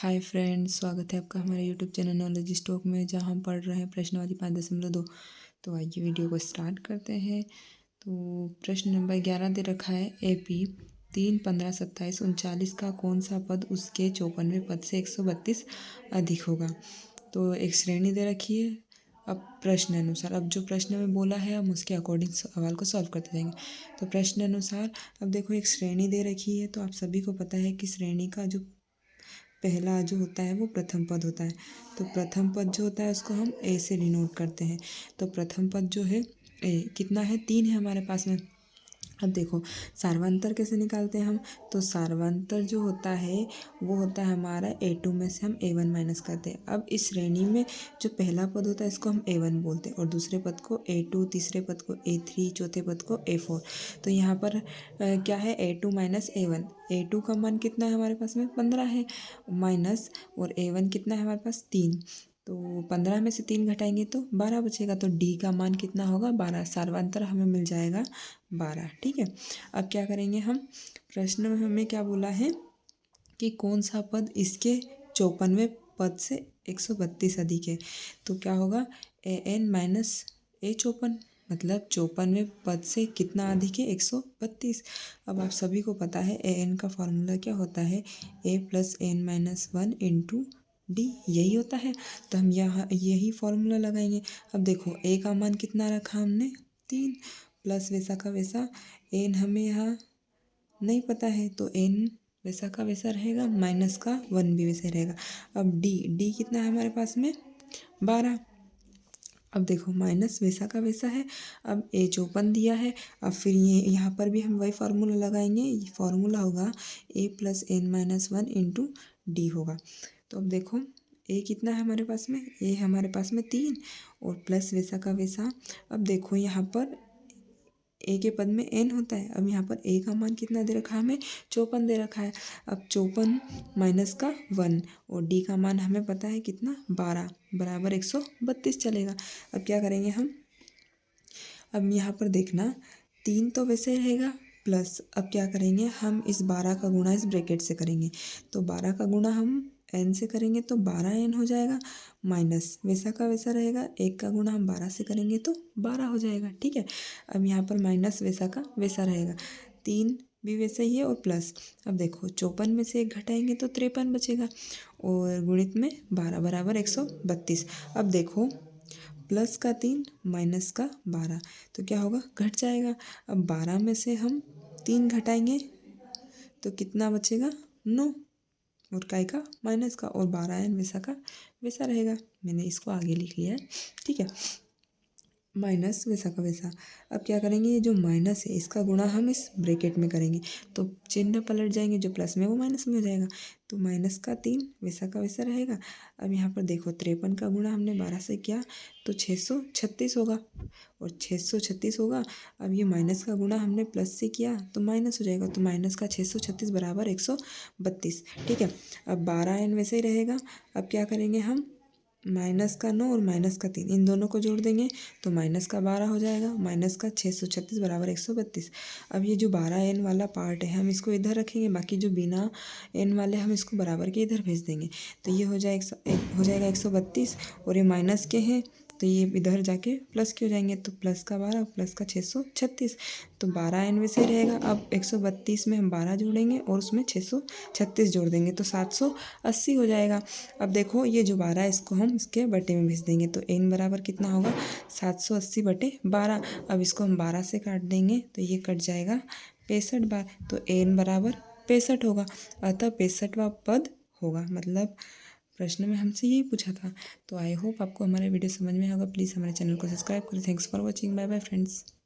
Hi friends, स्वागत है आपका हमारे यूट्यूब चैनल नॉलेज स्टॉक में, जहां हम पढ़ रहे हैं प्रश्नवाची 5.2। तो आइए वीडियो को स्टार्ट करते हैं। तो प्रश्न नंबर 11 दे रखा है, AP 3, 15, 27, 39 का कौन सा पद उसके 54वें पद से 132 अधिक होगा। तो एक श्रेणी दे रखी है। अब प्रश्न अनुसार, अब जो प्रश्न में बोला है हम उसके अकॉर्डिंग सवाल को सॉल्व करते जाएंगे। तो प्रश्न अनुसार अब देखो, एक श्रेणी दे रखी है। तो आप सभी को पता है कि श्रेणी का जो पहला जो होता है वो प्रथम पद होता है। तो प्रथम पद जो होता है उसको हम ए से डिनोट करते हैं। तो प्रथम पद जो है ए, कितना है, 3 है हमारे पास में। अब देखो, सार्वंतर कैसे निकालते हैं हम। तो सार्वंतर जो होता है वो होता है हमारा A2 में से हम A1 माइनस करते हैं। अब इस श्रेणी में जो पहला पद होता है इसको हम A1 बोलते हैं, और दूसरे पद को A2, तीसरे पद को A3, चौथे पद को A4। तो यहाँ पर क्या है, A2 माइनस A1। A2 का मान कितना है हमारे पास में, 15 है, माइनस, और A1 कितना है हमारे पास, 3। तो 15 में से 3 घटाएंगे तो 12 बचेगा। तो D का मान कितना होगा, 12। सार्वंतर हमें मिल जाएगा 12। ठीक है। अब क्या करेंगे हम, प्रश्न में हमें क्या बोला है कि कौन सा पद इसके 54वें पद से 132 अधिक है। तो क्या होगा, AN माइनस A54, मतलब 54वें पद से कितना अधिक है, 132। अब आप सभी को पता है AN का फॉर्मूला क्या होता है, A plus N minus 1 into D, यही होता है। तो हम यहाँ यही फॉर्मूला लगाएंगे। अब देखो, A का मान कितना रखा हमने, 3, प्लस वैसा का वैसा। एन हमें यहाँ नहीं पता है तो एन वैसा का वैसा रहेगा, माइनस का 1 भी वैसे रहेगा। अब डी कितना है हमारे पास में, 12। अब देखो, माइनस वैसा का वैसा है। अब ए 54 दिया है। अब फिर ये यहाँ पर भी हम वही फार्मूला लगाएंगे। ये फार्मूला होगा A plus N minus 1 into D होगा। तो अब देखो, ए कितना है हमारे पास में, ए हमारे पास में 3, और प्लस वैसा का वैसा। अब देखो, यहाँ पर ए के पद में एन होता है। अब यहाँ पर ए का मान कितना दे रखा है हमें, 54 दे रखा है। अब 54 माइनस का 1, और डी का मान हमें पता है कितना, 12 बराबर 132 चलेगा। अब क्या करेंगे हम, अब यहाँ पर देखना, 3 तो वैसे रहेगा, प्लस अब क्या करेंगे हम, इस 12 का गुणा इस ब्रैकेट से करेंगे। तो 12 का गुणा हम एन से करेंगे तो 12n हो जाएगा, माइनस वैसा का वैसा रहेगा, 1 का गुणा हम 12 से करेंगे तो 12 हो जाएगा। ठीक है। अब यहाँ पर माइनस वैसा का वैसा रहेगा, 3 भी वैसे ही है, और प्लस। अब देखो, 54 में से 1 घटाएंगे तो 53 बचेगा, और गुणित में 12 बराबर 132। अब देखो, प्लस का 3 माइनस का 12, तो क्या होगा, घट जाएगा। अब 12 में से हम 3 घटाएंगे तो कितना बचेगा, 9, और काय का, माइनस का, और 12n वैसा का वैसा रहेगा। मैंने इसको आगे लिख लिया है। ठीक है, माइनस वैसा का वैसा। अब क्या करेंगे, ये जो माइनस है इसका गुणा हम इस ब्रैकेट में करेंगे, तो चिन्ह पलट जाएंगे, जो प्लस में वो माइनस में हो जाएगा। तो माइनस का 3 वैसा का वैसा रहेगा। अब यहाँ पर देखो, 53 का गुणा हमने 12 से किया तो 636 होगा, और 636 होगा। अब ये माइनस का गुणा हमने प्लस से किया तो माइनस हो जाएगा, तो माइनस का 636 बराबर 132। ठीक है। अब 12n वैसे ही रहेगा। अब क्या करेंगे हम, माइनस का 9 और माइनस का 3, इन दोनों को जोड़ देंगे तो माइनस का 12 हो जाएगा, माइनस का 636 बराबर 132। अब ये जो 12n वाला पार्ट है हम इसको इधर रखेंगे, बाकी जो बिना n वाले हम इसको बराबर के इधर भेज देंगे। तो ये हो जाएगा 132, और ये माइनस के हैं तो ये इधर जाके प्लस के हो जाएंगे, तो प्लस का 12 प्लस का 636, तो 12n वैसे ही रहेगा। अब 132 में हम 12 जोड़ेंगे और उसमें 636 जोड़ देंगे तो 780 हो जाएगा। अब देखो, ये जो 12 है इसको हम इसके बटे में भेज देंगे, तो n बराबर कितना होगा, 780 बटे 12। अब इसको हम 12 से काट देंगे तो ये कट जाएगा 65 बार, तो n बराबर 65 होगा, अतः 65वां पद होगा। मतलब प्रश्न में हमसे यही पूछा था। तो आई होप आपको हमारा वीडियो समझ में होगा। प्लीज़ हमारे चैनल को सब्सक्राइब करें। Thanks for watching. Bye bye friends.